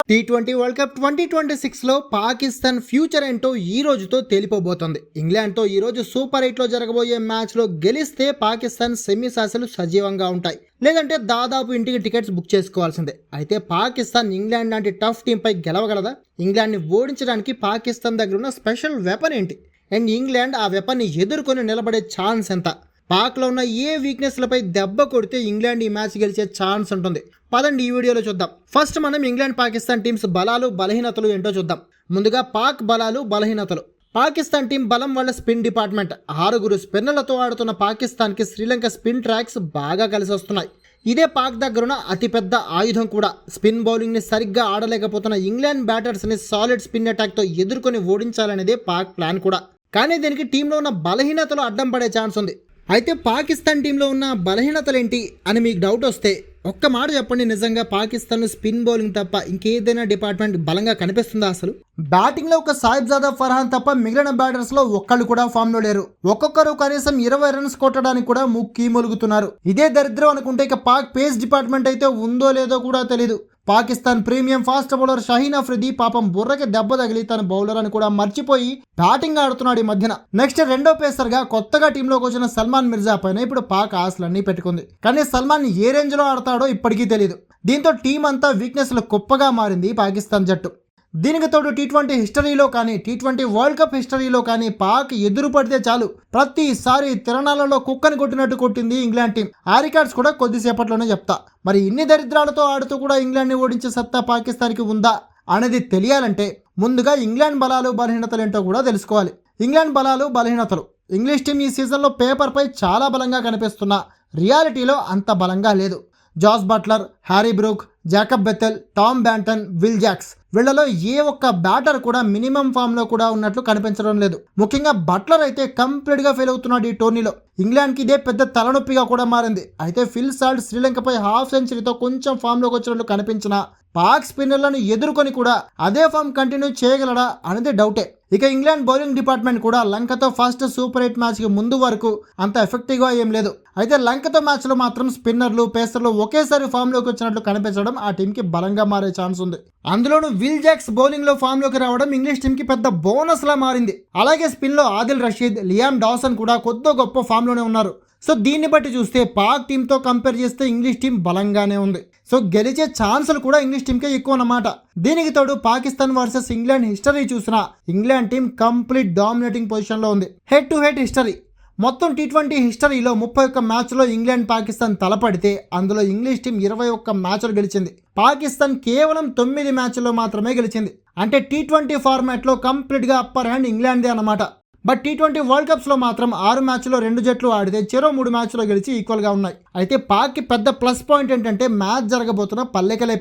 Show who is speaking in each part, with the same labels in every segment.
Speaker 1: T20 world cup 2026లో Pakistan future ఏంటో ఈ రోజుతో తేలిపోబోతోంది. ఇంగ్లాండ్తో ఈ రోజు సూపర్ 8లో జరగబోయే మ్యాచ్లో గెలిస్తే పాకిస్తాన్ సెమీస్ ఆశలు సజీవంగా ఉంటాయి. లేదంటే దాదాపు ఇంటికి టికెట్స్ బుక్ చేసుకోవాల్సిందే. అయితే పాకిస్తాన్ ఇంగ్లాండ్ లాంటి టఫ్ టీంపై గెలవగలదా? ఇంగ్లాండ్ని ఓడించడానికి పాకిస్తాన్ దగ్గర ఉన్న స్పెషల్ వెపన్ ఏంటి? అండ్ ఇంగ్లాండ్ ఆ వెపన్ని ఎదుర్కొని నిలబడే ఛాన్స్ ఎంత? పాక్లో ఉన్న ఏ వీక్నెస్లపై దెబ్బ కొడితే ఇంగ్లాండ్ ఈ మ్యాచ్ గెలిచే ఛాన్స్ ఉంటుంది? పదండి ఈ వీడియోలో చూద్దాం. ఫస్ట్ మనం ఇంగ్లాండ్ పాకిస్తాన్ టీమ్స్ బలాలు బలహీనతలు ఏంటో చూద్దాం. ముందుగా పాక్ బలాలు బలహీనతలు. పాకిస్తాన్ టీం బలం వల్ల స్పిన్ డిపార్ట్మెంట్. 6 స్పిన్నర్లతో ఆడుతున్న పాకిస్తాన్కి శ్రీలంక స్పిన్ ట్రాక్స్ బాగా కలిసి వస్తున్నాయి. ఇదే పాక్ దగ్గరున్న అతిపెద్ద ఆయుధం కూడా. స్పిన్ బౌలింగ్ని సరిగ్గా ఆడలేకపోతున్న ఇంగ్లాండ్ బ్యాటర్స్ని సాలిడ్ స్పిన్ అటాక్తో ఎదుర్కొని ఓడించాలనేదే పాక్ ప్లాన్ కూడా. కానీ దీనికి టీంలో ఉన్న బలహీనతలు అడ్డం పడే ఛాన్స్ ఉంది. అయితే పాకిస్తాన్ టీంలో ఉన్న బలహీనతలు ఏంటి అని మీకు డౌట్ వస్తే ఒక్క మాట చెప్పండి, నిజంగా పాకిస్తాన్ స్పిన్ బౌలింగ్ తప్ప ఇంకేదైనా డిపార్ట్మెంట్ బలంగా కనిపిస్తుందా? అసలు బ్యాటింగ్ లో ఒక సాయిబ్జాదా ఫర్హాన్ తప్ప మిగిలిన బ్యాటర్స్ లో ఒక్కళ్ళు కూడా ఫామ్ లో లేరు. ఒక్కొక్కరు కనీసం 20 రన్స్ కొట్టడానికి కూడా ముక్కి మొలుగుతున్నారు. ఇదే దరిద్రం అనుకుంటే ఇక పాక్ పేస్ డిపార్ట్మెంట్ అయితే ఉందో లేదో కూడా తెలీదు. Pakistan premium fast bowler Shaheen Afridi పాపం బుర్రకి దెబ్బ తగిలి తన బౌలర్ అని కూడా మర్చిపోయి బ్యాటింగ్ ఆడుతున్నాడు ఈ మధ్యన. నెక్స్ట్ రెండో పేసర్ గా కొత్తగా టీంలోకి వచ్చిన సల్మాన్ మిర్జా పైన ఇప్పుడు పాక్ ఆశలన్నీ పెట్టుకుంది. కానీ సల్మాన్ ఏ రేంజ్ లో ఆడతాడో ఇప్పటికీ తెలియదు. దీంతో టీం అంతా వీక్నెస్ లో కుప్పగా మారింది పాకిస్తాన్ జట్టు. దీనికి తోడు టీ20 హిస్టరీలో కానీ టీ20 వరల్డ్ కప్ హిస్టరీలో కానీ పాక్ ఎదురు పడితే చాలు ప్రతిసారి తిరణాలలో కుక్కని కొట్టినట్టు కొట్టింది ఇంగ్లాండ్ టీం. ఆ రికార్డ్స్ కూడా కొద్దిసేపట్లోనే చెప్తా. మరి ఇన్ని దరిద్రాలతో ఆడుతూ కూడా ఇంగ్లాండ్ని ఓడించే సత్తా పాకిస్తాన్కి ఉందా అనేది తెలియాలంటే ముందుగా ఇంగ్లాండ్ బలాలు బలహీనతలు ఏంటో కూడా తెలుసుకోవాలి. ఇంగ్లాండ్ బలాలు బలహీనతలు. ఇంగ్లీష్ టీం ఈ సీజన్లో పేపర్పై చాలా బలంగా కనిపిస్తున్నా రియాలిటీలో అంత బలంగా లేదు. Jos Buttler, Harry Brook, Jacob Bethell, Tom Banton, Will Jacks వీళ్లలో ఏ ఒక్క బ్యాటర్ కూడా మినిమం ఫామ్ లో కూడా ఉన్నట్లు కనిపించడం లేదు. ముఖ్యంగా బట్లర్ అయితే కంప్లీట్ గా ఫెయిల్ అవుతున్నాడు ఈ టోర్నీలో. ఇంగ్లాండ్ కి ఇదే పెద్ద తలనొప్పిగా కూడా మారింది. అయితే ఫిల్ సాల్ట్ శ్రీలంకపై హాఫ్ సెంచరీతో కొంచెం ఫామ్ లోకి వచ్చినట్లు కనిపించినా పాక్ స్పిన్నర్లను ఎదుర్కొని కూడా అదే ఫామ్ కంటిన్యూ చేయగలడా అనేది డౌటే. ఇక ఇంగ్లాండ్ బౌలింగ్ డిపార్ట్మెంట్ కూడా లంకతో ఫస్ట్ సూపర్ 8 మ్యాచ్ కి ముందు వరకు అంత ఎఫెక్టివ్ గా ఏం లేదు. అయితే లంకతో మ్యాచ్ లో మాత్రం స్పిన్నర్లు పేసర్లు ఒకేసారి ఫామ్ లోకి వచ్చినట్లు కనిపించడం ఆ టీం కి బలంగా మారే ఛాన్స్ ఉంది. అందులోనూ విల్ జాక్స్ బౌలింగ్ లో ఫామ్ లోకి రావడం ఇంగ్లీష్ టీం కి పెద్ద బోనస్ లా మారింది. అలాగే స్పిన్ లో ఆదిల్ రషీద్, లియామ్ డాసన్ కూడా కొద్ది గొప్ప ఫామ్ లోనే ఉన్నారు. సో దీన్ని బట్టి చూస్తే పాక్ టీంతో కంపేర్ చేస్తే ఇంగ్లీష్ టీం బలంగానే ఉంది. సో గెలిచే ఛాన్సులు కూడా ఇంగ్లీష్ టీంకే ఎక్కువ అన్నమాట. దీనికి తోడు పాకిస్తాన్ వర్సెస్ ఇంగ్లాండ్ హిస్టరీ చూసినా England team complete dominating position లో ఉంది. హెడ్ టు హెడ్ హిస్టరీ మొత్తం టీ20 హిస్టరీలో 31 మ్యాచ్లో ఇంగ్లాండ్ పాకిస్తాన్ తలపడితే అందులో ఇంగ్లీష్ టీం 21 మ్యాచ్లు గెలిచింది. పాకిస్తాన్ కేవలం 9 మ్యాచ్ల్లో మాత్రమే గెలిచింది. అంటే టీ20 ఫార్మాట్లో కంప్లీట్గా అప్పర్ హ్యాండ్ ఇంగ్లాండ్దే అన్నమాట. బట్ టీ20 వరల్డ్ కప్స్లో మాత్రం 6 మ్యాచ్లో 2 జట్లు ఆడితే చెరో 3 మ్యాచ్లో గెలిచి ఈక్వల్గా ఉన్నాయి. అయితే పాక్కి పెద్ద ప్లస్ పాయింట్ ఏంటంటే మ్యాచ్ జరగబోతున్న పల్లెకెలే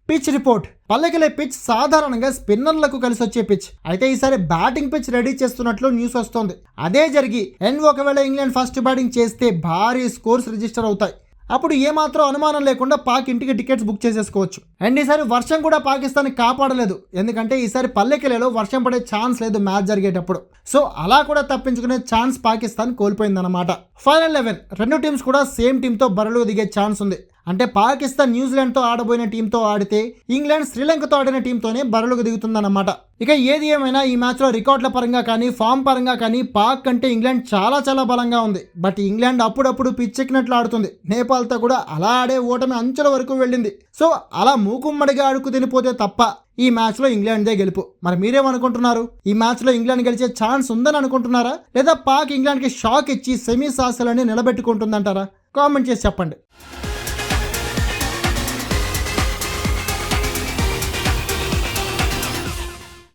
Speaker 1: పిచ్ రిపోర్ట్. పల్లెకెలే పిచ్ సాధారణంగా స్పిన్నర్లకు కలిసి వచ్చే పిచ్. అయితే ఈసారి బ్యాటింగ్ పిచ్ రెడీ చేస్తున్నట్లు న్యూస్ వస్తోంది. అదే జరిగి ఒకవేళ ఇంగ్లాండ్ ఫస్ట్ బ్యాటింగ్ చేస్తే భారీ స్కోర్స్ రిజిస్టర్ అవుతాయి. అప్పుడు ఏమాత్రం అనుమానం లేకుండా పాక్ ఇంటికి టికెట్స్ బుక్ చేసేసుకోవచ్చు. అండ్ ఈసారి వర్షం కూడా పాకిస్తాన్ కాపాడలేదు. ఎందుకంటే ఈసారి పల్లెకెలేలో వర్షం పడే ఛాన్స్ లేదు మ్యాచ్ జరిగేటప్పుడు. సో అలా కూడా తప్పించుకునే ఛాన్స్ పాకిస్తాన్ కోల్పోయిందన్నమాట. ఫైనల్ 11 రెండు టీమ్స్ కూడా సేమ్ టీంతో బరిలో దిగే ఛాన్స్ ఉంది. అంటే పాకిస్తాన్ న్యూజిలాండ్తో ఆడబోయిన టీంతో ఆడితే ఇంగ్లాండ్ శ్రీలంకతో ఆడిన టీంతోనే బరిలోకి దిగుతుందన్నమాట. ఇక ఏది ఏమైనా ఈ మ్యాచ్లో రికార్డుల పరంగా కానీ ఫామ్ పరంగా కానీ పాక్ కంటే ఇంగ్లాండ్ చాలా చాలా బలంగా ఉంది. బట్ ఇంగ్లాండ్ అప్పుడప్పుడు పిచ్చెక్కినట్లు ఆడుతుంది. నేపాల్తో కూడా అలా ఆడే ఓటమి అంచుల వరకు వెళ్ళింది. సో అలా మూకుమ్మడిగా ఆడుకు తినిపోతే తప్ప ఈ మ్యాచ్లో ఇంగ్లాండ్దే గెలుపు. మరి మీరేమనుకుంటున్నారు? ఈ మ్యాచ్లో ఇంగ్లాండ్ గెలిచే ఛాన్స్ ఉందని అనుకుంటున్నారా, లేదా పాక్ ఇంగ్లాండ్కి షాక్ ఇచ్చి సెమీస్ ఆశలని నిలబెట్టుకుంటుందంటారా? కామెంట్ చేసి చెప్పండి.